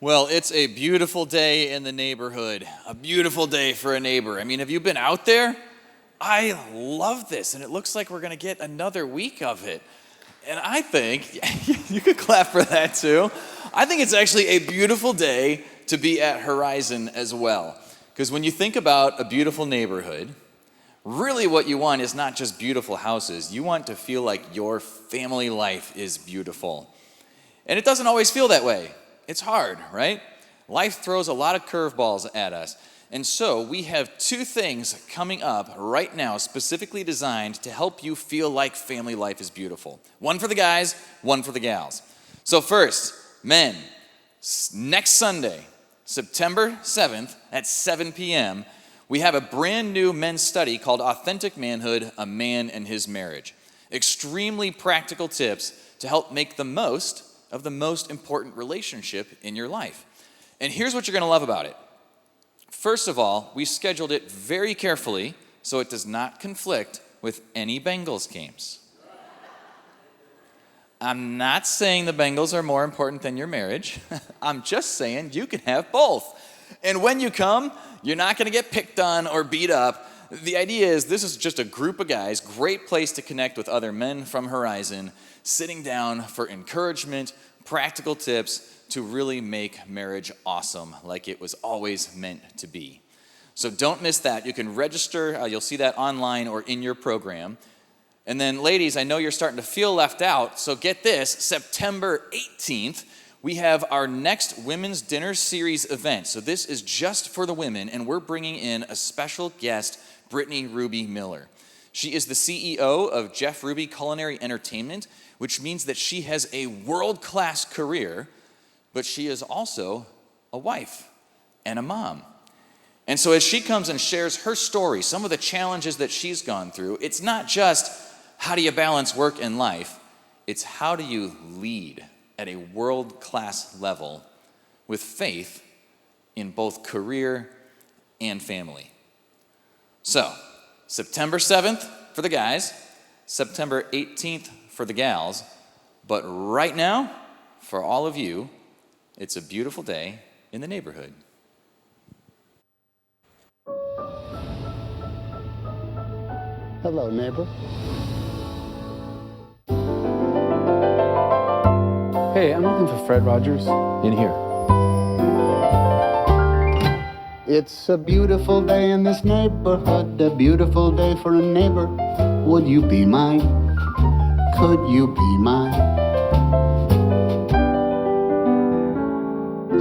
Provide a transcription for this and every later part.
Well, it's a beautiful day in the neighborhood, a beautiful day for a neighbor. I mean, have you been out there? I love this, and it looks like we're going to get another week of it. And I think, you could clap for that too, I think it's actually a beautiful day to be at Horizon as well. Because when you think about a beautiful neighborhood, really what you want is not just beautiful houses. You want to feel like your family life is beautiful. And it doesn't always feel that way. It's hard, right? Life throws a lot of curveballs at us. And so we have two things coming up right now specifically designed to help you feel like family life is beautiful. One for the guys, one for the gals. So first, men, next Sunday, September 7th at 7 p.m., we have a brand new men's study called Authentic Manhood, A Man and His Marriage. Extremely practical tips to help make the most of the most important relationship in your life. And here's what you're going to love about it. First of all, we scheduled it very carefully so it does not conflict with any Bengals games. I'm not saying the Bengals are more important than your marriage. I'm just saying you can have both. And when you come, you're not going to get picked on or beat up. The idea is this is just a group of guys, great place to connect with other men from Horizon, sitting down for encouragement, practical tips to really make marriage awesome like it was always meant to be. So don't miss that. You can register. You'll see that online or in your program. And then, ladies, I know you're starting to feel left out, so get this. September 18th, we have our next Women's Dinner Series event. So this is just for the women, and we're bringing in a special guest, Brittany Ruby Miller. She is the CEO of Jeff Ruby Culinary Entertainment, which means that she has a world-class career, but she is also a wife and a mom. And so as she comes and shares her story, some of the challenges that she's gone through, it's not just how do you balance work and life, it's how do you lead at a world-class level with faith in both career and family. So, September 7th for the guys, September 18th for the gals, but right now, for all of you, it's a beautiful day in the neighborhood. Hello, neighbor. Hey, I'm looking for Fred Rogers. In here. It's a beautiful day in this neighborhood, a beautiful day for a neighbor. Would you be mine? Could you be mine?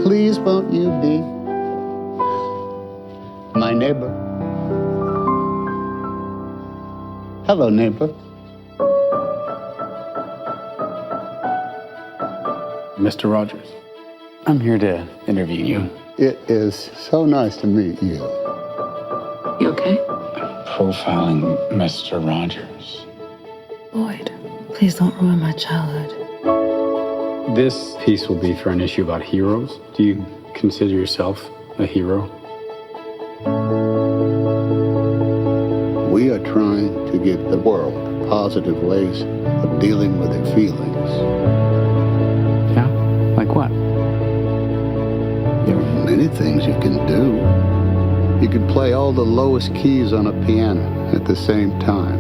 Please won't you be my neighbor? Hello, neighbor. Mr. Rogers, I'm here to interview you. It is so nice to meet you. You okay? Profiling Mr. Rogers. Boyd, please don't ruin my childhood. This piece will be for an issue about heroes. Do you consider yourself a hero? We are trying to give the world positive ways of dealing with their feelings. Yeah? Like what? There are many things you can do. You can play all the lowest keys on a piano at the same time.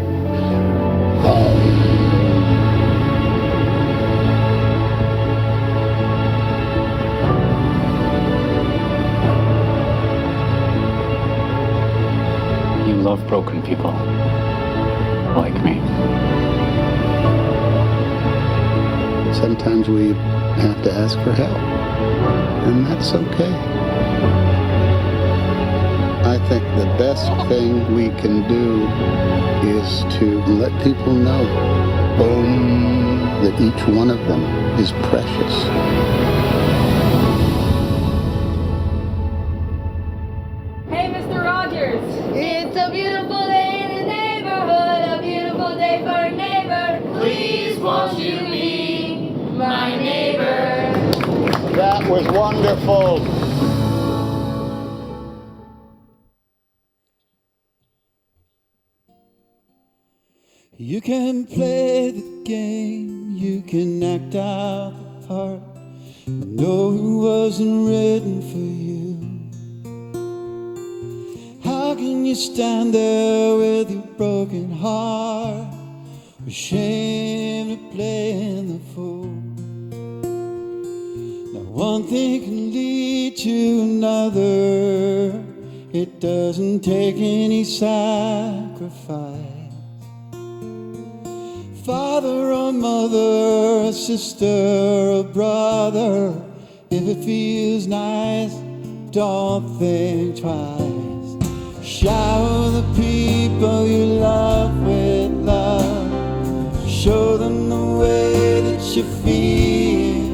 You love broken people. Like me. Sometimes we have to ask for help, and that's okay. I think the best thing we can do is to let people know that each one of them is precious. Hey, Mr. Rogers. It's a beautiful day in the neighborhood, a beautiful day for a neighbor. Please won't you be my neighbor? That was wonderful. You can play the game, you can act out the part, know who wasn't written for you. How can you stand there with your broken heart, ashamed of playing the fool? Now one thing can lead to another, it doesn't take any sacrifice. Father or mother, a sister or brother, if it feels nice, don't think twice. Shower the people you love with love. Show them the way that you feel.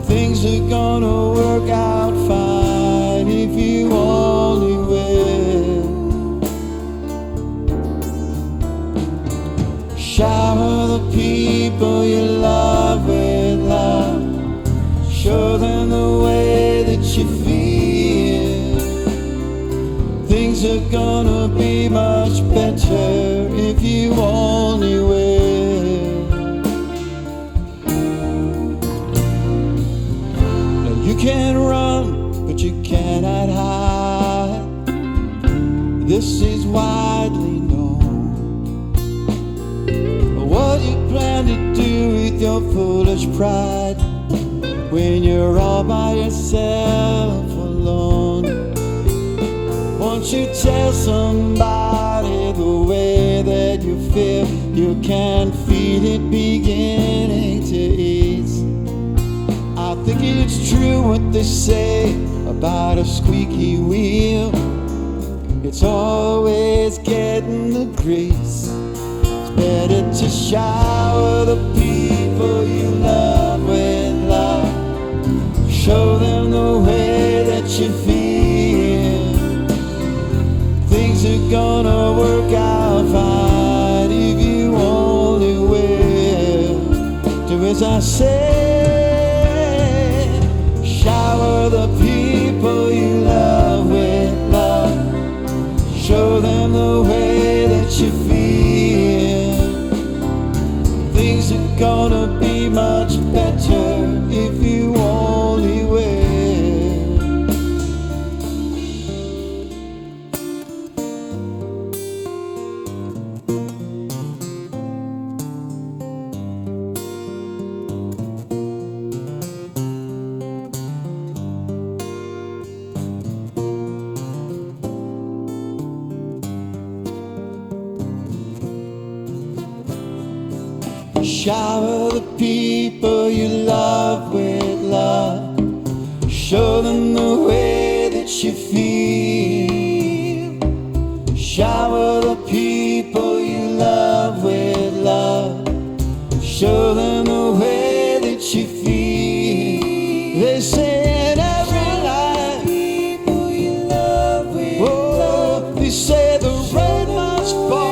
Things are gonna work out fine if you only will. Shower the people you love with love. Show them the way that you feel. Things are gonna be much better if you only will. Now you can run, but you cannot hide. This is widely known. trying to do with your foolish pride when you're all by yourself alone? Won't you tell somebody the way that you feel? You can feel it beginning to ease. I think it's true what they say about a squeaky wheel. It's always getting the grease. It's better to shower the people you love with love. Show them the way that you feel. Things are gonna work out fine if you only will. Do as I say. Shower the people you love with love. Show them the way that you feel. Things are gonna be much better if you only will. Shower the people you love with love. Show them the way that you feel. Shower the people you love with love. Show them the way that you feel. They say in every life, people you love with love. They say the rain must fall.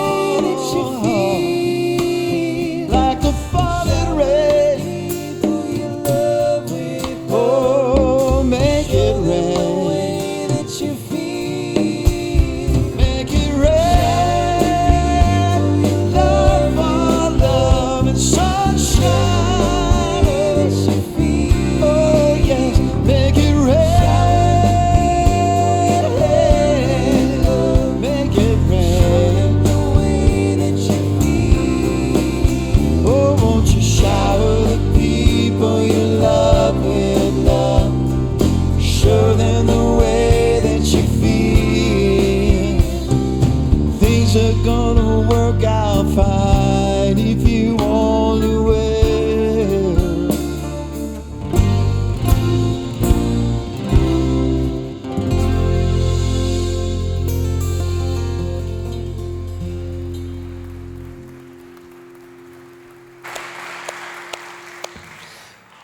Fine if you only will.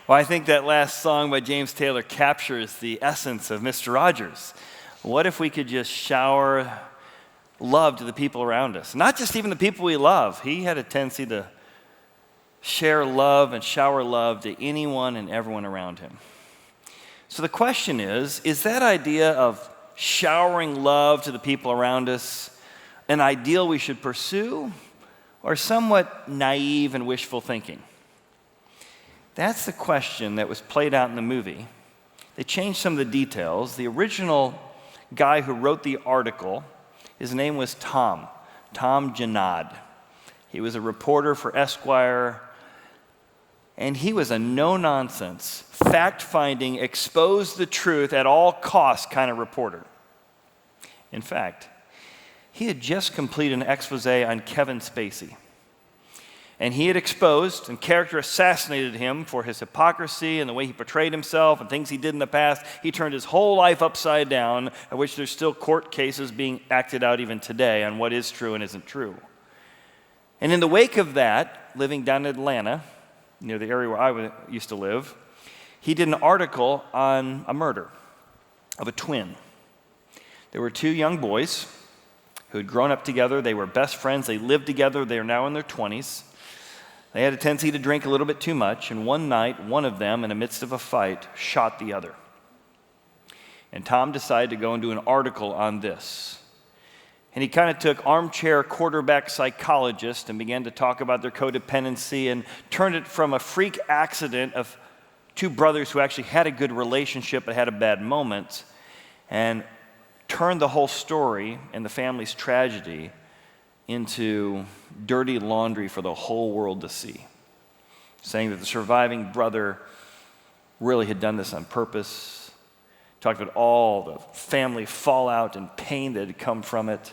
Well, I think that last song by James Taylor captures the essence of Mr. Rogers. What if we could just shower love to the people around us? Not just even the people we love. He had a tendency to share love and shower love to anyone and everyone around him. So the question is that idea of showering love to the people around us an ideal we should pursue, or somewhat naive and wishful thinking? That's the question that was played out in the movie. They changed some of the details. The original guy who wrote the article, his name was Tom Janad. He was a reporter for Esquire, and he was a no-nonsense, fact-finding, expose the truth at all costs kind of reporter. In fact, he had just completed an expose on Kevin Spacey. And he had exposed and character assassinated him for his hypocrisy and the way he portrayed himself and things he did in the past. He turned his whole life upside down, of which there's still court cases being acted out even today on what is true and isn't true. And in the wake of that, living down in Atlanta, near the area where I used to live, he did an article on a murder of a twin. There were two young boys who had grown up together. They were best friends. They lived together. They are now in their 20s. They had a tendency to drink a little bit too much, and one night, one of them, in the midst of a fight, shot the other. And Tom decided to go and do an article on this. And he kind of took armchair quarterback psychologist and began to talk about their codependency and turned it from a freak accident of two brothers who actually had a good relationship but had a bad moment, and turned the whole story and the family's tragedy into dirty laundry for the whole world to see. saying that the surviving brother really had done this on purpose. Talked about all the family fallout and pain that had come from it,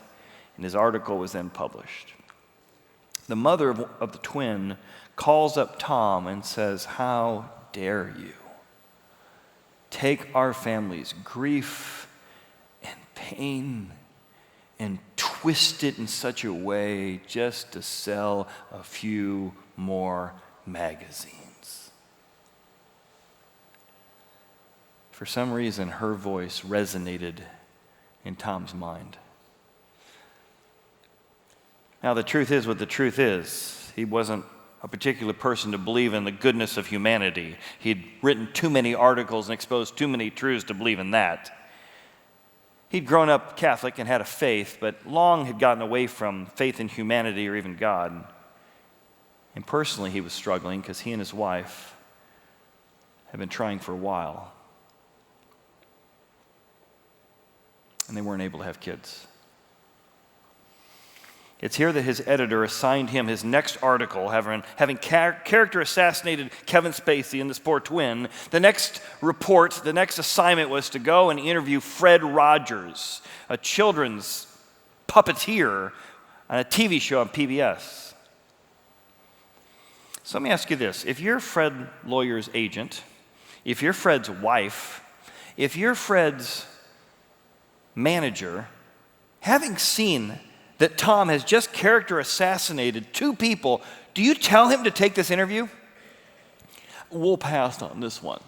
and his article was then published. The mother of the twin calls up Tom and says, "How dare you take our family's grief and pain and twist it in such a way just to sell a few more magazines?" For some reason, her voice resonated in Tom's mind. Now, the truth is what the truth is. He wasn't a particular person to believe in the goodness of humanity. He'd written too many articles and exposed too many truths to believe in that. He'd grown up Catholic and had a faith, but long had gotten away from faith in humanity or even God. And personally, he was struggling because he and his wife had been trying for a while, and they weren't able to have kids. It's here that his editor assigned him his next article, having character assassinated Kevin Spacey and this poor twin. The next report, the next assignment was to go and interview Fred Rogers, a children's puppeteer on a TV show on PBS. So let me ask you this. If you're Fred Lawyer's agent, if you're Fred's wife, if you're Fred's manager, having seen that Tom has just character assassinated two people, do you tell him to take this interview? We'll pass on this one.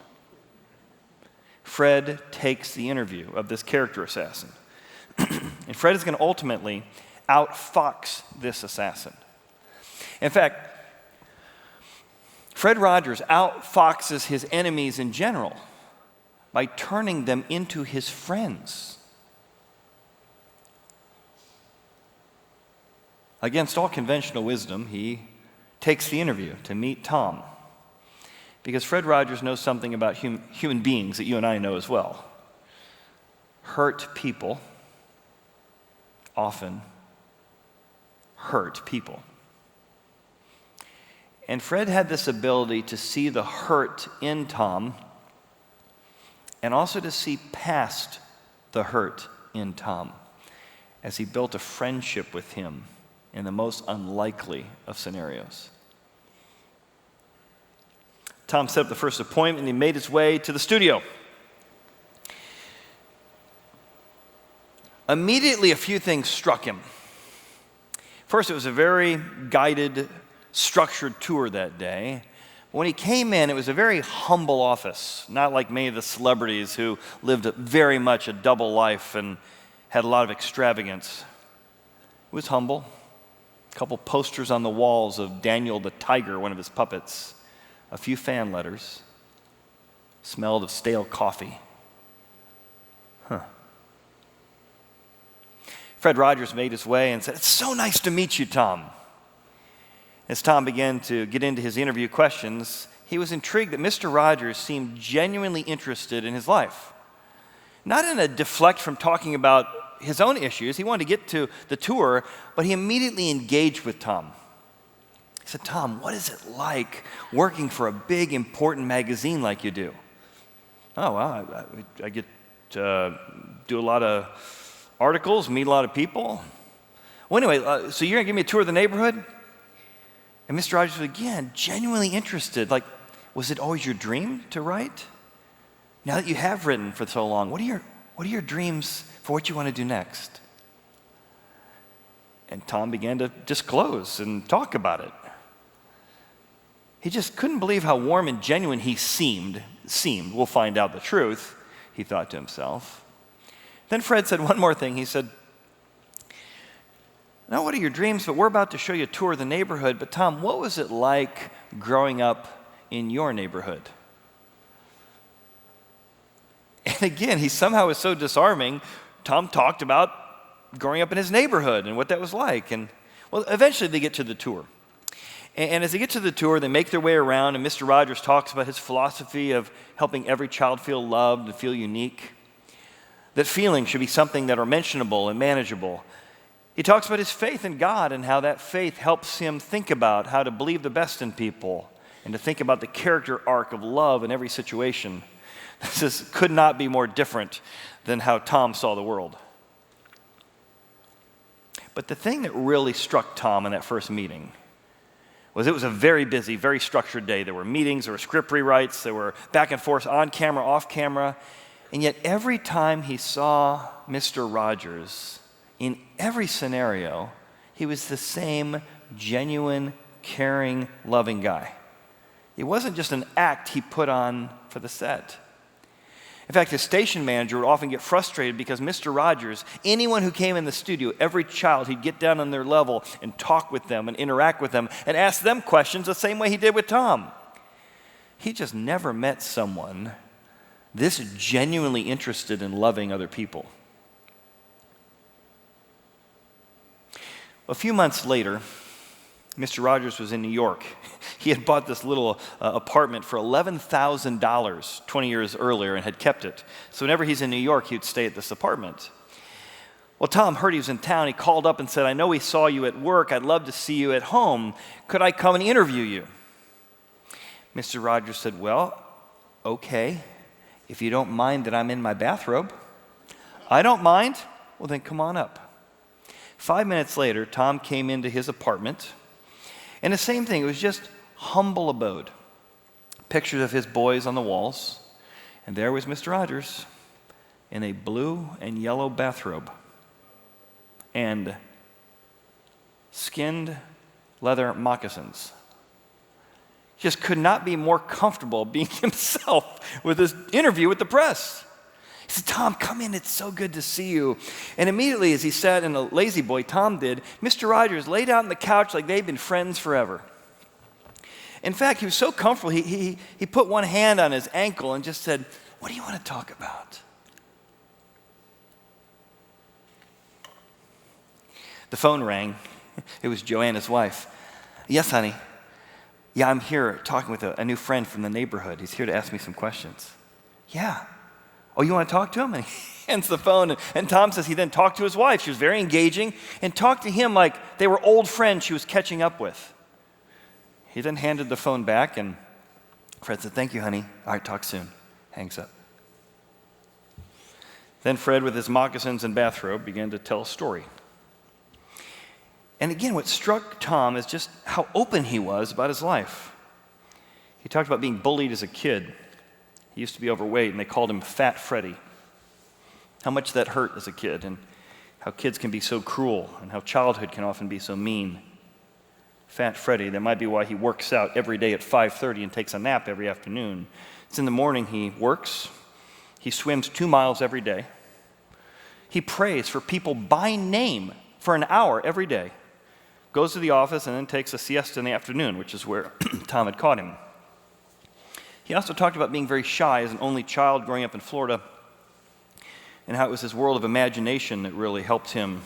Fred takes the interview of this character assassin. And Fred is going to ultimately outfox this assassin. In fact, Fred Rogers outfoxes his enemies in general by turning them into his friends. Against all conventional wisdom, he takes the interview to meet Tom, because Fred Rogers knows something about human beings that you and I know as well. Hurt people often hurt people. And Fred had this ability to see the hurt in Tom and also to see past the hurt in Tom as he built a friendship with him in the most unlikely of scenarios. Tom set up the first appointment and he made his way to the studio. Immediately, a few things struck him. First, it was a very guided, structured tour that day. When he came in, it was a very humble office, not like many of the celebrities who lived very much a double life and had a lot of extravagance. It was humble. A couple posters on the walls of Daniel the Tiger, one of his puppets, a few fan letters, smelled of stale coffee. Fred Rogers made his way and said, "It's so nice to meet you, Tom." As Tom began to get into his interview questions, he was intrigued that Mr. Rogers seemed genuinely interested in his life. Not in a deflect from talking about his own issues. He wanted to get to the tour, but he immediately engaged with Tom. He said, "Tom, what is it like working for a big, important magazine like you do?" "Oh, well, I get to do a lot of articles, meet a lot of people." "Well, anyway, so you're going to give me a tour of the neighborhood?" And Mr. Rogers was again genuinely interested. Like, was it always your dream to write? Now that you have written for so long, what are your dreams for what you want to do next? And Tom began to disclose and talk about it. He just couldn't believe how warm and genuine he seemed. We'll find out the truth, he thought to himself. Then Fred said one more thing. He said, "Now, what are your dreams? But we're about to show you a tour of the neighborhood. But Tom, what was it like growing up in your neighborhood?" And again, he somehow was so disarming. Tom talked about growing up in his neighborhood and what that was like. And well, eventually they get to the tour. And as they get to the tour, they make their way around, and Mr. Rogers talks about his philosophy of helping every child feel loved and feel unique. That feelings should be something that are mentionable and manageable. He talks about his faith in God and how that faith helps him think about how to believe the best in people and to think about the character arc of love in every situation, this could not be more different than how Tom saw the world. But the thing that really struck Tom in that first meeting was it was a very busy, very structured day. There were meetings, there were script rewrites, there were back and forth on camera, off camera. And yet every time he saw Mr. Rogers, in every scenario, he was the same genuine, caring, loving guy. It wasn't just an act he put on for the set. In fact, his station manager would often get frustrated because Mr. Rogers, anyone who came in the studio, every child, he'd get down on their level and talk with them and interact with them and ask them questions the same way he did with Tom. He just never met someone this genuinely interested in loving other people. A few months later, Mr. Rogers was in New York. He had bought this little apartment for $11,000 20 years earlier and had kept it. So whenever he's in New York, he would stay at this apartment. Well, Tom heard he was in town. He called up and said, "I know we saw you at work. I'd love to see you at home. Could I come and interview you?" Mr. Rogers said, "Well, okay, if you don't mind that I'm in my bathrobe." "I don't mind." "Well, then come on up." 5 minutes later, Tom came into his apartment. And the same thing, it was just humble abode. Pictures of his boys on the walls. And there was Mr. Rogers in a blue and yellow bathrobe and skinned leather moccasins. Just could not be more comfortable being himself with this interview with the press. He said, "Tom, come in, it's so good to see you." And immediately as he sat in a lazy boy, Tom did, Mr. Rogers laid out on the couch like they'd been friends forever. In fact, he was so comfortable, he put one hand on his ankle and just said, "What do you want to talk about?" The phone rang. It was Joanna's wife. "Yes, honey. Yeah, I'm here talking with a new friend from the neighborhood. He's here to ask me some questions." "Yeah. Oh, you want to talk to him?" And he hands the phone. And Tom says he then talked to his wife. She was very engaging and talked to him like they were old friends she was catching up with. He then handed the phone back, and Fred said, "Thank you, honey. All right, talk soon." Hangs up. Then Fred, with his moccasins and bathrobe, began to tell a story. And again, what struck Tom is just how open he was about his life. He talked about being bullied as a kid. He used to be overweight, and they called him Fat Freddy. How much that hurt as a kid, and how kids can be so cruel, and how childhood can often be so mean. Fat Freddy, that might be why he works out every day at 5:30 and takes a nap every afternoon. It's in the morning he works. He swims 2 miles every day. He prays for people by name for an hour every day. Goes to the office and then takes a siesta in the afternoon, which is where Tom had caught him. He also talked about being very shy as an only child growing up in Florida, and how it was his world of imagination that really helped him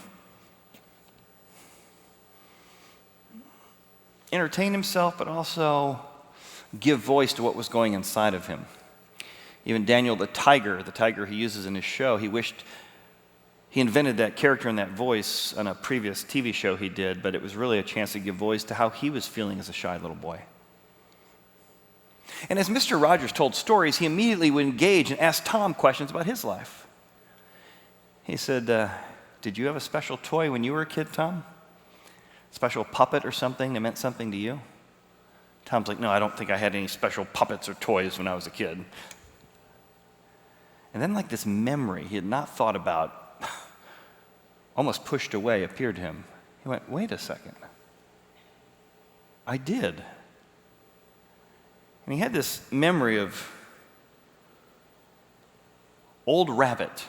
entertain himself, but also give voice to what was going inside of him. Even Daniel the tiger he uses in his show, he wished he invented that character and that voice on a previous TV show he did, but it was really a chance to give voice to how he was feeling as a shy little boy. And as Mr. Rogers told stories, he immediately would engage and ask Tom questions about his life. He said, "Did you have a special toy when you were a kid, Tom? Special puppet or something that meant something to you?" Tom's like, "No, I don't think I had any special puppets or toys when I was a kid." And then like this memory he had not thought about, almost pushed away, appeared to him. He went, "Wait a second. I did." And he had this memory of Old Rabbit.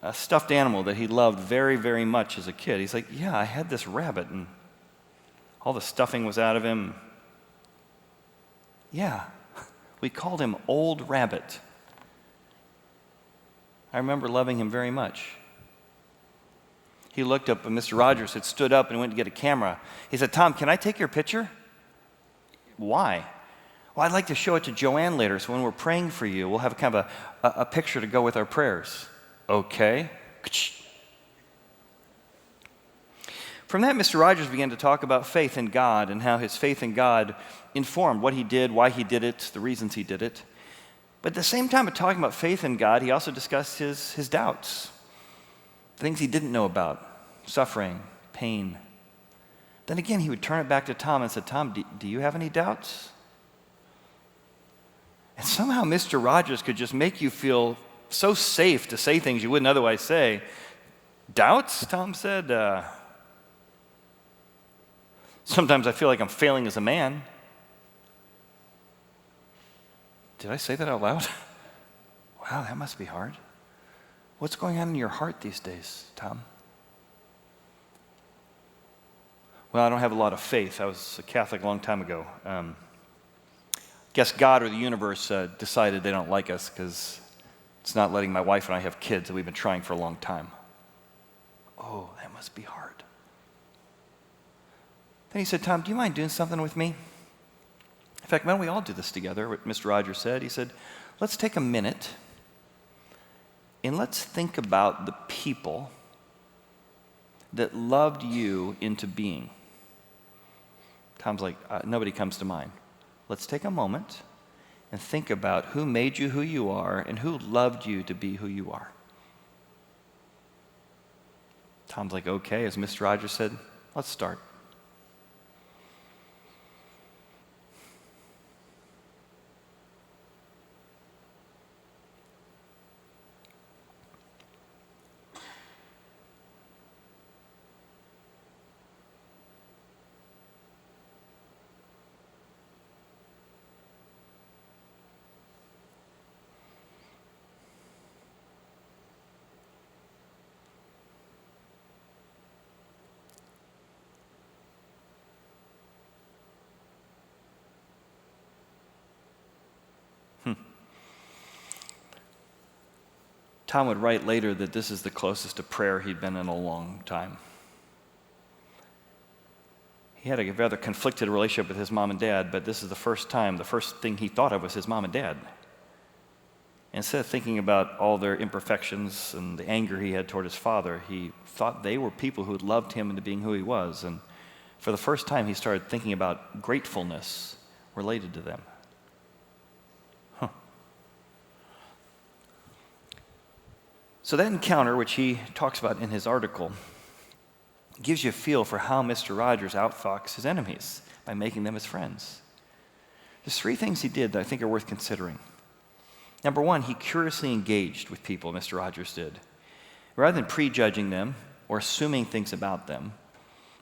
A stuffed animal that he loved very, very much as a kid. He's like, "Yeah, I had this rabbit, and all the stuffing was out of him." "Yeah, we called him Old Rabbit. I remember loving him very much." He looked up, and Mr. Rogers had stood up and went to get a camera. He said, "Tom, can I take your picture?" "Why?" "Well, I'd like to show it to Joanne later, so when we're praying for you, we'll have kind of a picture to go with our prayers." "Okay." From that, Mr. Rogers began to talk about faith in God and how his faith in God informed what he did, why he did it, the reasons he did it. But at the same time of talking about faith in God, he also discussed his doubts, things he didn't know about, suffering, pain. Then again, he would turn it back to Tom and said, Tom, do you have any doubts? And somehow Mr. Rogers could just make you feel so safe to say things you wouldn't otherwise say. Doubts, Tom said. Sometimes I feel like I'm failing as a man. Did I say that out loud? Wow, that must be hard. What's going on in your heart these days, Tom? Well, I don't have a lot of faith. I was a Catholic a long time ago. Guess God or the universe decided they don't like us because it's not letting my wife and I have kids that we've been trying for a long time. Oh, that must be hard. Then he said, Tom, do you mind doing something with me? In fact, why don't we all do this together, what Mr. Rogers said. He said, let's take a minute and let's think about the people that loved you into being. Tom's like, nobody comes to mind. Let's take a moment and think about who made you who you are and who loved you to be who you are. Tom's like, okay, as Mr. Rogers said, let's start. Tom would write later that this is the closest to prayer he'd been in a long time. He had a rather conflicted relationship with his mom and dad, but this is the first thing he thought of was his mom and dad. Instead of thinking about all their imperfections and the anger he had toward his father, he thought they were people who had loved him into being who he was. And for the first time, he started thinking about gratefulness related to them. So that encounter, which he talks about in his article, gives you a feel for how Mr. Rogers outfoxed his enemies by making them his friends. There's 3 things he did that I think are worth considering. Number 1, he curiously engaged with people, Mr. Rogers did. Rather than prejudging them or assuming things about them,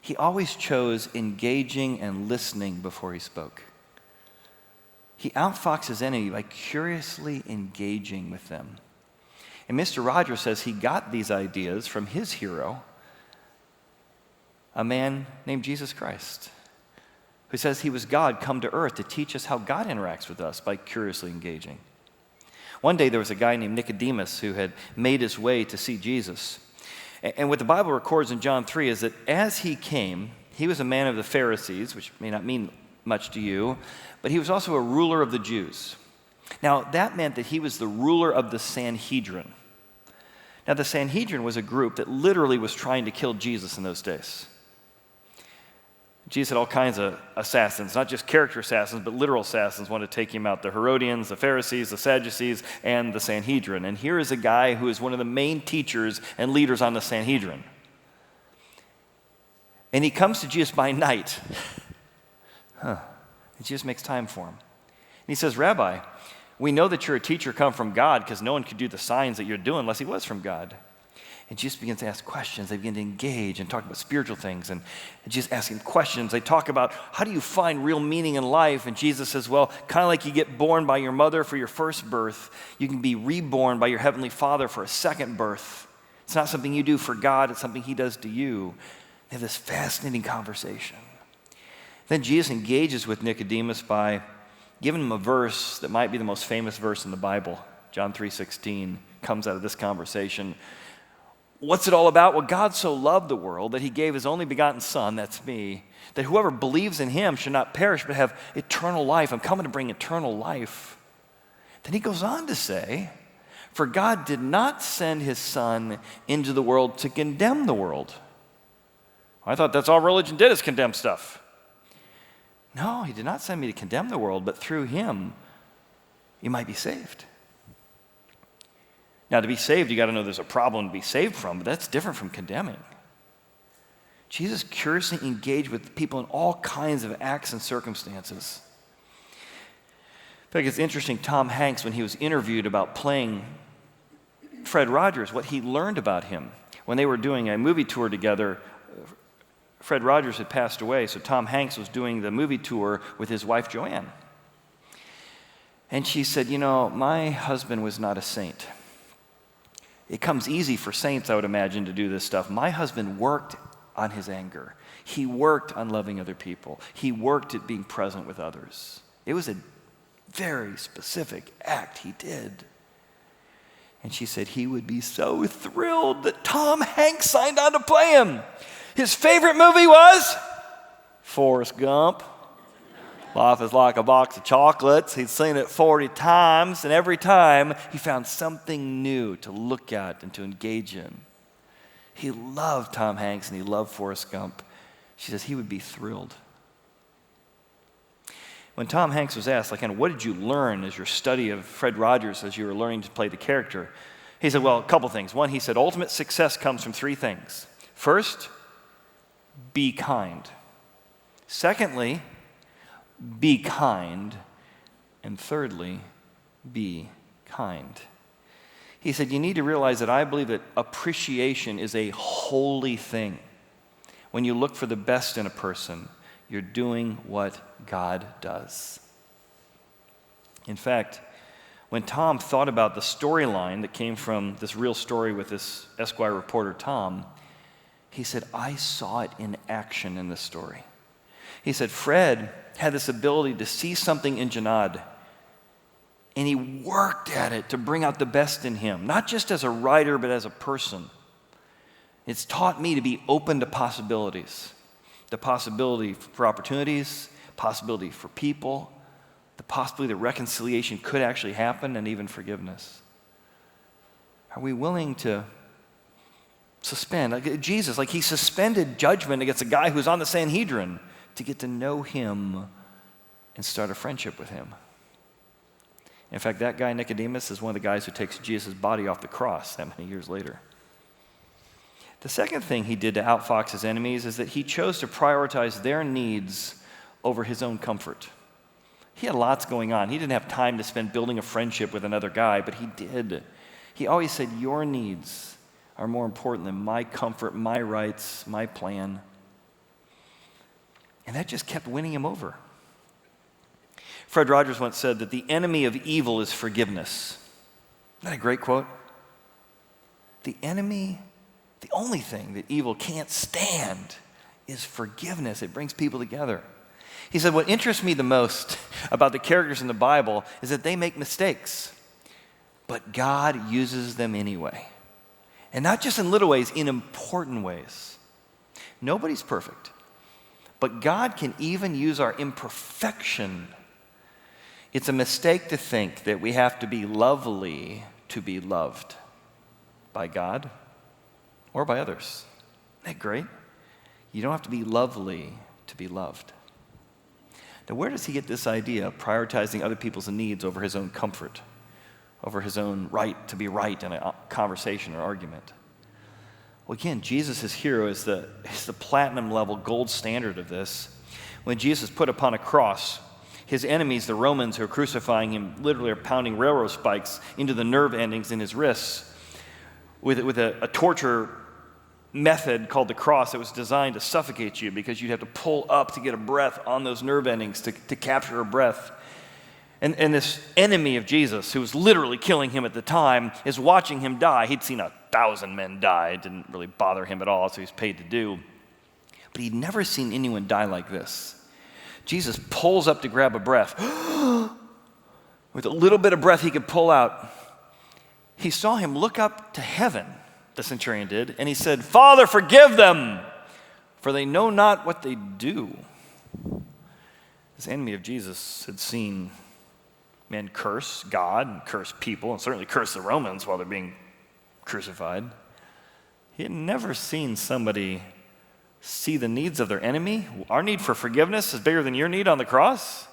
he always chose engaging and listening before he spoke. He outfoxed his enemy by curiously engaging with them. And Mr. Rogers says he got these ideas from his hero, a man named Jesus Christ, who says he was God come to earth to teach us how God interacts with us by curiously engaging. One day there was a guy named Nicodemus who had made his way to see Jesus. And what the Bible records in John 3 is that as he came, he was a man of the Pharisees, which may not mean much to you, but he was also a ruler of the Jews. Now, that meant that he was the ruler of the Sanhedrin. Now, the Sanhedrin was a group that literally was trying to kill Jesus in those days. Jesus had all kinds of assassins, not just character assassins, but literal assassins wanted to take him out. The Herodians, the Pharisees, the Sadducees, and the Sanhedrin. And here is a guy who is one of the main teachers and leaders on the Sanhedrin. And he comes to Jesus by night. And Jesus makes time for him. And he says, Rabbi, we know that you're a teacher come from God because no one could do the signs that you're doing unless he was from God. And Jesus begins to ask questions. They begin to engage and talk about spiritual things. And Jesus asking questions. They talk about how do you find real meaning in life? And Jesus says, well, kind of like you get born by your mother for your first birth, you can be reborn by your heavenly Father for a second birth. It's not something you do for God. It's something he does to you. They have this fascinating conversation. Then Jesus engages with Nicodemus by giving him a verse that might be the most famous verse in the Bible. John 3:16 comes out of this conversation. What's it all about? Well, God so loved the world that he gave his only begotten Son, that's me, that whoever believes in him should not perish but have eternal life. I'm coming to bring eternal life. Then he goes on to say, for God did not send his Son into the world to condemn the world. I thought that's all religion did is condemn stuff. No, he did not send me to condemn the world, but through him, you might be saved. Now, to be saved, you got to know there's a problem to be saved from, but that's different from condemning. Jesus curiously engaged with people in all kinds of acts and circumstances. In fact, it's interesting, Tom Hanks, when he was interviewed about playing Fred Rogers, what he learned about him. When they were doing a movie tour together, Fred Rogers had passed away, so Tom Hanks was doing the movie tour with his wife, Joanne. And she said, you know, my husband was not a saint. It comes easy for saints, I would imagine, to do this stuff. My husband worked on his anger. He worked on loving other people. He worked at being present with others. It was a very specific act he did. And she said he would be so thrilled that Tom Hanks signed on to play him. His favorite movie was Forrest Gump. Life is like a box of chocolates. He'd seen it 40 times, and every time he found something new to look at and to engage in. He loved Tom Hanks and he loved Forrest Gump. She says he would be thrilled. When Tom Hanks was asked, what did you learn as your study of Fred Rogers as you were learning to play the character? He said, well, a couple things. One, he said, ultimate success comes from three things. First, be kind. Secondly, be kind. And thirdly, be kind. He said, you need to realize that I believe that appreciation is a holy thing. When you look for the best in a person, you're doing what God does. In fact, when Tom thought about the storyline that came from this real story with this Esquire reporter, Tom, he said, I saw it in action in this story. He said, Fred had this ability to see something in Janad, and he worked at it to bring out the best in him, not just as a writer, but as a person. It's taught me to be open to possibilities. The possibility for opportunities, possibility for people, the possibility that reconciliation could actually happen, and even forgiveness. Are we willing to suspend? Jesus, he suspended judgment against a guy who's on the Sanhedrin to get to know him and start a friendship with him. In fact, that guy, Nicodemus, is one of the guys who takes Jesus' body off the cross that many years later. The second thing he did to outfox his enemies is that he chose to prioritize their needs over his own comfort. He had lots going on. He didn't have time to spend building a friendship with another guy, but he did. He always said, your needs are more important than my comfort, my rights, my plan. And that just kept winning him over. Fred Rogers once said that the enemy of evil is forgiveness. Isn't that a great quote? The only thing that evil can't stand is forgiveness. It brings people together. He said, what interests me the most about the characters in the Bible is that they make mistakes, but God uses them anyway. And not just in little ways, in important ways. Nobody's perfect, but God can even use our imperfection. It's a mistake to think that we have to be lovely to be loved by God or by others. Isn't that great? You don't have to be lovely to be loved. Now, where does he get this idea of prioritizing other people's needs over his own comfort, over his own right to be right in a conversation or argument? Well, again, Jesus' hero is the platinum level gold standard of this. When Jesus put upon a cross, his enemies, the Romans who are crucifying him, literally are pounding railroad spikes into the nerve endings in his wrists with a torture method called the cross that was designed to suffocate you because you'd have to pull up to get a breath on those nerve endings to capture a breath. And this enemy of Jesus, who was literally killing him at the time, is watching him die. He'd seen 1,000 men die. It didn't really bother him at all, so he was paid to do. But he'd never seen anyone die like this. Jesus pulls up to grab a breath. With a little bit of breath he could pull out, he saw him look up to heaven, the centurion did, and he said, Father, forgive them, for they know not what they do. This enemy of Jesus had seen men curse God and curse people, and certainly curse the Romans while they're being crucified. He had never seen somebody see the needs of their enemy? Our need for forgiveness is bigger than your need on the cross?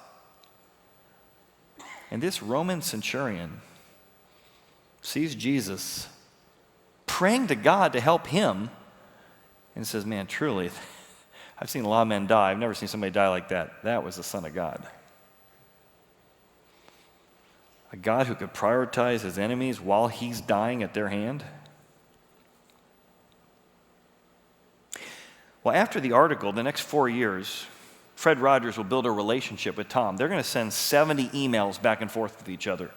And this Roman centurion sees Jesus praying to God to help him and says, man, truly, I've seen a lot of men die. I've never seen somebody die like that. That was the Son of God. A God who could prioritize his enemies while he's dying at their hand. Well, after the article, the next 4 years, Fred Rogers will build a relationship with Tom. They're going to send 70 emails back and forth with each other,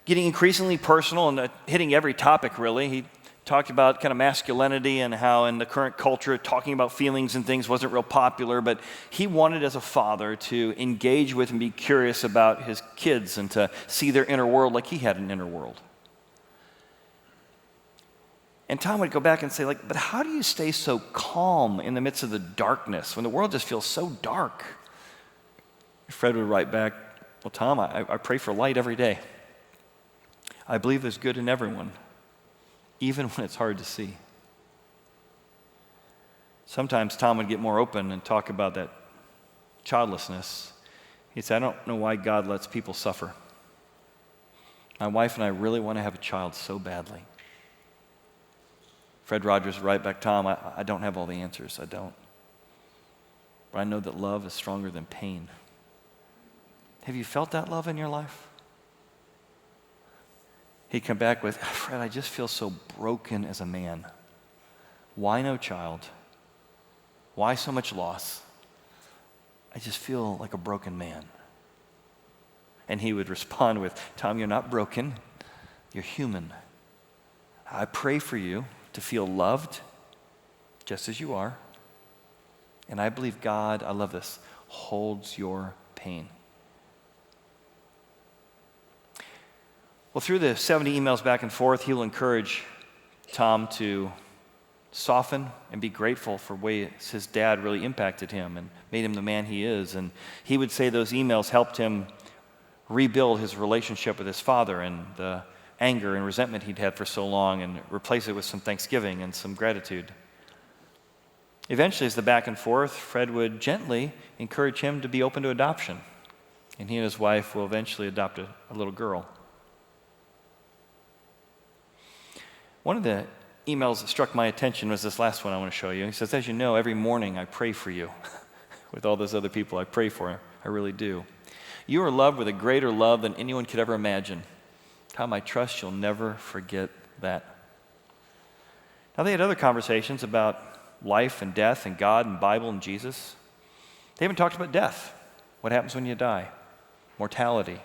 getting increasingly personal and hitting every topic, really. He talked about kind of masculinity and how in the current culture, talking about feelings and things wasn't real popular, but he wanted as a father to engage with and be curious about his kids and to see their inner world like he had an inner world. And Tom would go back and say, but how do you stay so calm in the midst of the darkness when the world just feels so dark? Fred would write back, well, Tom, I pray for light every day. I believe there's good in everyone, even when it's hard to see. Sometimes Tom would get more open and talk about that childlessness. He'd say, I don't know why God lets people suffer. My wife and I really want to have a child so badly. Fred Rogers would write back, Tom, I don't have all the answers, I don't. But I know that love is stronger than pain. Have you felt that love in your life? He'd come back with, Fred, I just feel so broken as a man. Why no child? Why so much loss? I just feel like a broken man. And he would respond with, Tom, you're not broken, you're human. I pray for you to feel loved just as you are. And I believe God, I love this, holds your pain. Well, through the 70 emails back and forth, he'll encourage Tom to soften and be grateful for ways his dad really impacted him and made him the man he is. And he would say those emails helped him rebuild his relationship with his father and the anger and resentment he'd had for so long and replace it with some thanksgiving and some gratitude. Eventually, as the back and forth, Fred would gently encourage him to be open to adoption. And he and his wife will eventually adopt a little girl. One of the emails that struck my attention was this last one I want to show you. He says, as you know, every morning I pray for you. With all those other people I pray for, I really do. You are loved with a greater love than anyone could ever imagine. Tom, I trust you'll never forget that. Now, they had other conversations about life and death and God and Bible and Jesus. They haven't talked about death, what happens when you die, mortality,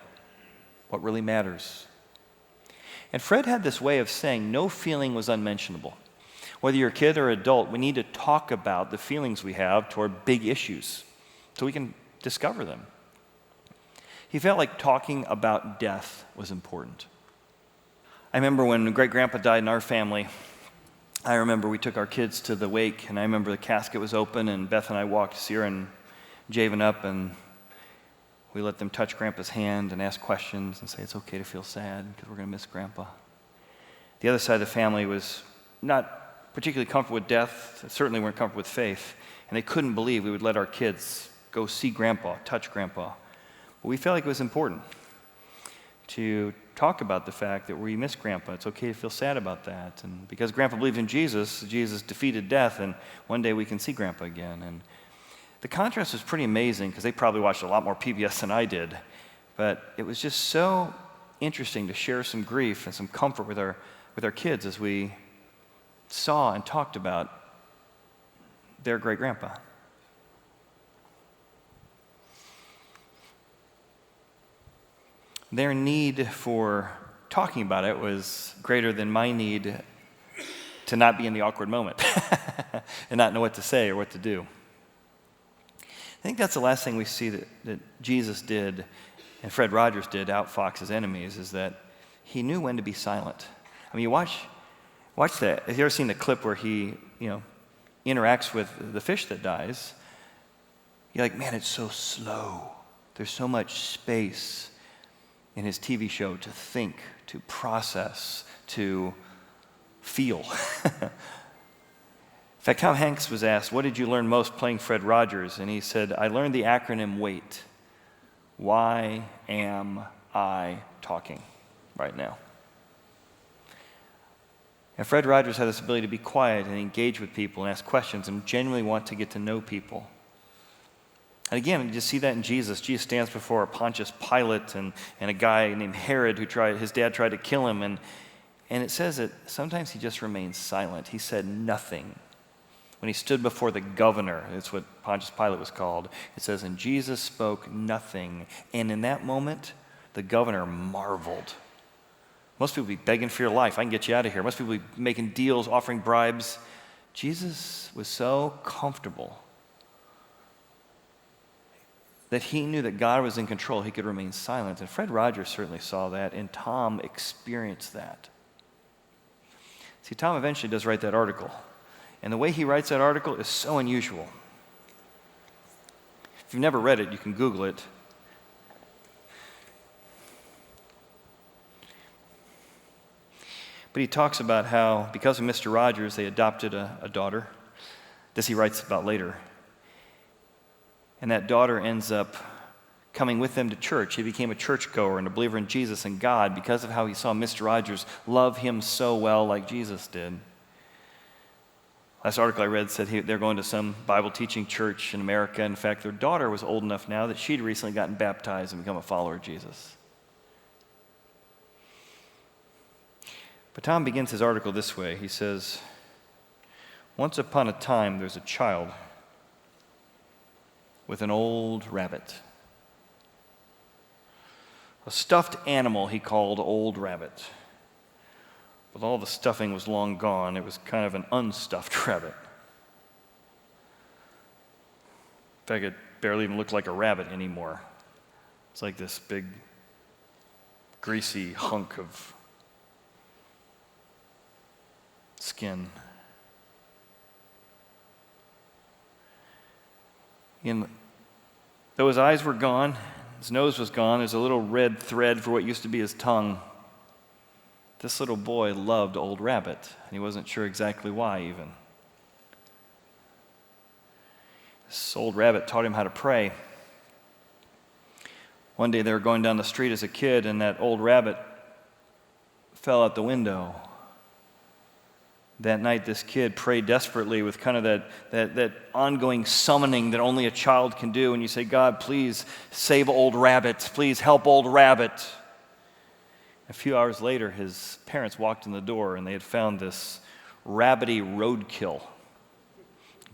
what really matters. And Fred had this way of saying no feeling was unmentionable. Whether you're a kid or adult, we need to talk about the feelings we have toward big issues so we can discover them. He felt like talking about death was important. I remember when great-grandpa died in our family, I remember we took our kids to the wake, and I remember the casket was open, and Beth and I walked Sierra and Javen up, and we let them touch Grandpa's hand and ask questions and say it's okay to feel sad because we're going to miss Grandpa. The other side of the family was not particularly comfortable with death, certainly weren't comfortable with faith, and they couldn't believe we would let our kids go see Grandpa, touch Grandpa. But we felt like it was important to talk about the fact that we miss Grandpa. It's okay to feel sad about that. And because Grandpa believed in Jesus, Jesus defeated death, and one day we can see Grandpa again. And the contrast was pretty amazing because they probably watched a lot more PBS than I did. But it was just so interesting to share some grief and some comfort with our kids as we saw and talked about their great-grandpa. Their need for talking about it was greater than my need to not be in the awkward moment and not know what to say or what to do. I think that's the last thing we see that Jesus did and Fred Rogers did to outfox his enemies is that he knew when to be silent. I mean, you watch that. Have you ever seen the clip where he, interacts with the fish that dies? You're like, man, it's so slow. There's so much space in his TV show to think, to process, to feel. In fact, Tom Hanks was asked, what did you learn most playing Fred Rogers? And he said, I learned the acronym WAIT. Why am I talking right now? And Fred Rogers had this ability to be quiet and engage with people and ask questions and genuinely want to get to know people. And again, you just see that in Jesus. Jesus stands before Pontius Pilate and a guy named Herod his dad tried to kill him. And it says that sometimes he just remained silent. He said nothing. When he stood before the governor, that's what Pontius Pilate was called, it says, and Jesus spoke nothing. And in that moment, the governor marveled. Most people be begging for your life. I can get you out of here. Most people be making deals, offering bribes. Jesus was so comfortable that he knew that God was in control. He could remain silent. And Fred Rogers certainly saw that, and Tom experienced that. See, Tom eventually does write that article. And the way he writes that article is so unusual. If you've never read it, you can Google it. But he talks about how, because of Mr. Rogers, they adopted a daughter. This he writes about later. And that daughter ends up coming with them to church. He became a churchgoer and a believer in Jesus and God because of how he saw Mr. Rogers love him so well like Jesus did. Last article I read said they're going to some Bible teaching church in America. In fact, their daughter was old enough now that she'd recently gotten baptized and become a follower of Jesus. But Tom begins his article this way. He says, once upon a time, there's a child with an old rabbit. A stuffed animal he called Old Rabbit. But all the stuffing was long gone. It was kind of an unstuffed rabbit. In fact, it barely even looked like a rabbit anymore. It's like this big, greasy hunk of skin. Though his eyes were gone, his nose was gone, there's a little red thread for what used to be his tongue. This little boy loved Old Rabbit, and he wasn't sure exactly why even. This Old Rabbit taught him how to pray. One day they were going down the street as a kid, and that Old Rabbit fell out the window. That night, this kid prayed desperately with kind of that ongoing summoning that only a child can do. And you say, God, please save Old Rabbit. Please help Old Rabbit. A few hours later, his parents walked in the door, and they had found this rabbity roadkill.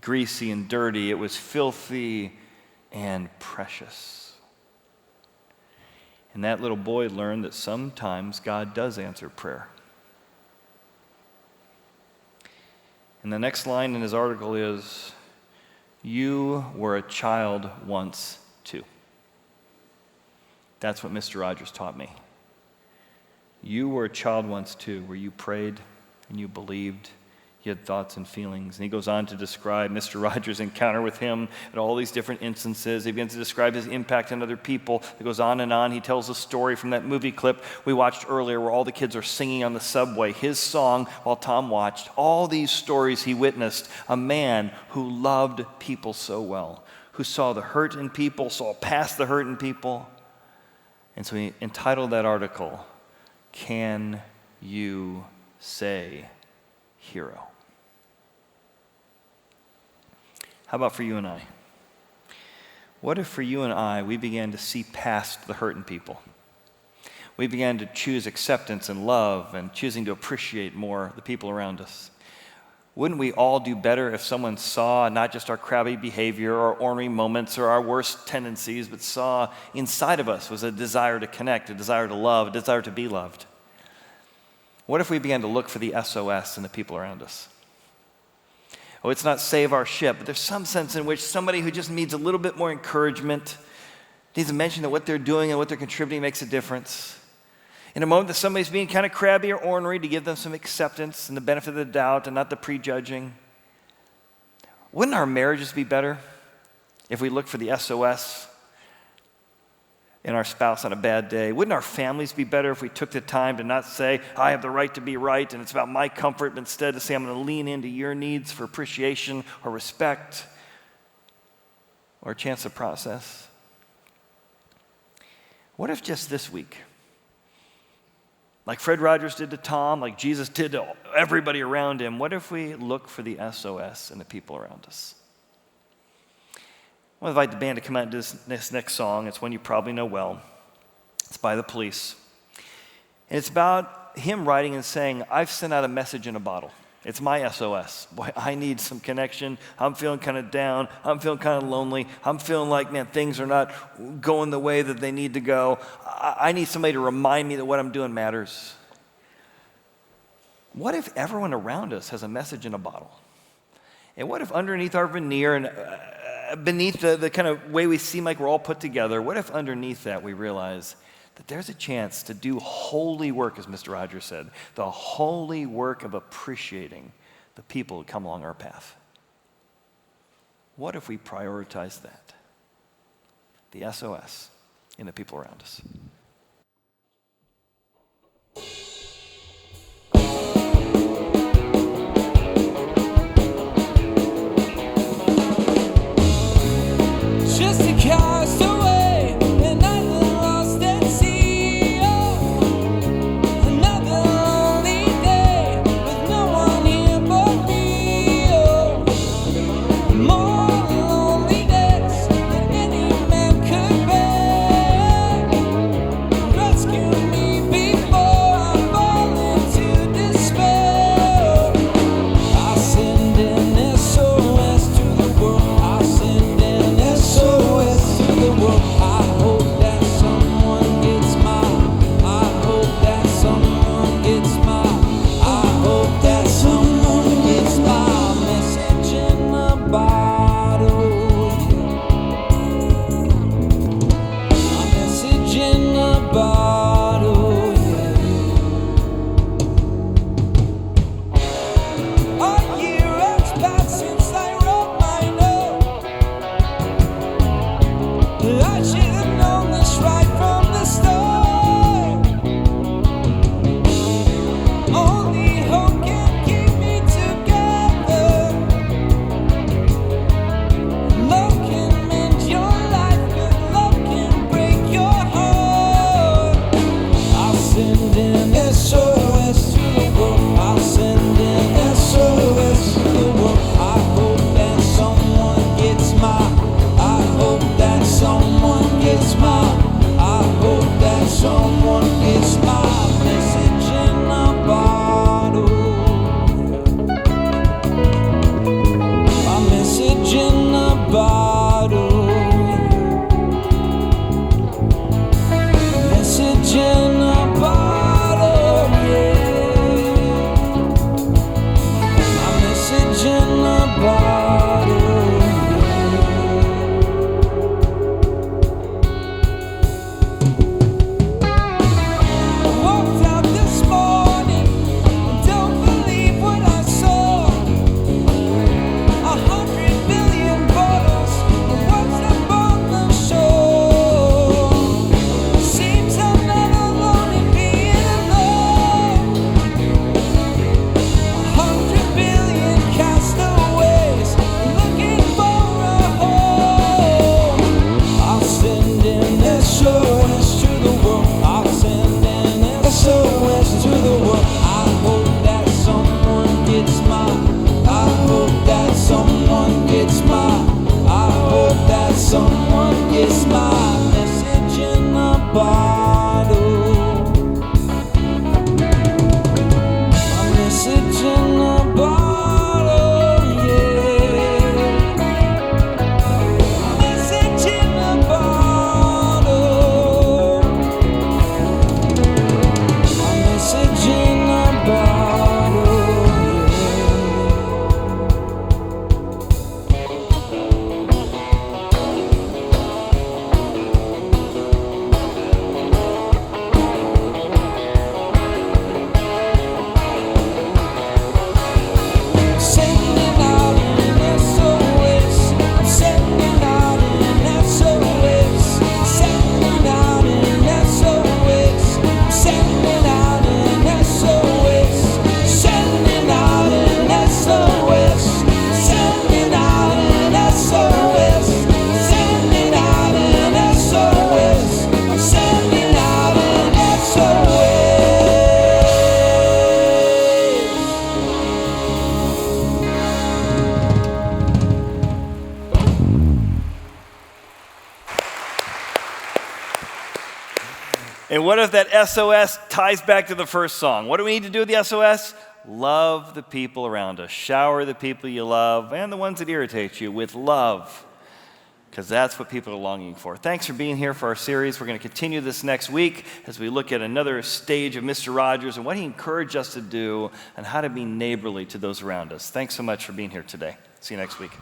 Greasy and dirty. It was filthy and precious. And that little boy learned that sometimes God does answer prayer. And the next line in his article is, you were a child once too. That's what Mr. Rogers taught me. You were a child once too, where you prayed and you believed, you had thoughts and feelings. And he goes on to describe Mr. Rogers' encounter with him at all these different instances. He begins to describe his impact on other people. It goes on and on. He tells a story from that movie clip we watched earlier where all the kids are singing on the subway, his song while Tom watched. All these stories he witnessed. A man who loved people so well, who saw the hurt in people, saw past the hurt in people. And so he entitled that article, Can You Say Hero? How about for you and I? What if for you and I, we began to see past the hurt in people? We began to choose acceptance and love and choosing to appreciate more the people around us. Wouldn't we all do better if someone saw not just our crabby behavior or ornery moments or our worst tendencies, but saw inside of us was a desire to connect, a desire to love, a desire to be loved? What if we began to look for the SOS in the people around us? Oh, it's not save our ship, but there's some sense in which somebody who just needs a little bit more encouragement needs to mention that what they're doing and what they're contributing makes a difference. In a moment that somebody's being kind of crabby or ornery, to give them some acceptance and the benefit of the doubt and not the prejudging. Wouldn't our marriages be better if we looked for the SOS? in our spouse on a bad day? Wouldn't our families be better if we took the time to not say, I have the right to be right and it's about my comfort, but instead to say, I'm going to lean into your needs for appreciation or respect or a chance to process? What if just this week, like Fred Rogers did to Tom, like Jesus did to everybody around him, what if we look for the SOS in the people around us? I want to invite the band to come out and do this next song. It's one you probably know well. It's by The Police. And it's about him writing and saying, I've sent out a message in a bottle. It's my SOS. Boy, I need some connection. I'm feeling kind of down. I'm feeling kind of lonely. I'm feeling like, man, things are not going the way that they need to go. I need somebody to remind me that what I'm doing matters. What if everyone around us has a message in a bottle? And what if underneath our veneer and beneath the kind of way we seem like we're all put together, what if underneath that we realize that there's a chance to do holy work, as Mr. Rogers said, the holy work of appreciating the people who come along our path? What if we prioritize that? The SOS in the people around us. Just a cast away, another lost at sea. Oh, another lonely day with no one here but me. Oh, more lonely days than any man could bear. Rescue me before I fall into despair. I send an SOS to the world. I send an SOS to the world. I hope that someone gets mine. I hope that someone gets mine. I hope that someone gets my message in a bottle. My message in a bottle. A year has passed since I wrote my note. I should have known this right from the start. Only hope can keep me together. Love can mend your life, but love can break your heart. I'll send an SOS to the world. I'll send an SOS to the world. I hope that someone gets mine. I hope that someone gets mine. I hope that someone gets my message in a bottle. My message in a bottle. Message in a bottle, yeah. My message in a bottle, I walked out this morning and don't believe what I saw. 100 billion bottles And what if that SOS ties back to the first song? What do we need to do with the SOS? Love the people around us. Shower the people you love and the ones that irritate you with love, because that's what people are longing for. Thanks for being here for our series. We're going to continue this next week as we look at another stage of Mr. Rogers and what he encouraged us to do and how to be neighborly to those around us. Thanks so much for being here today. See you next week.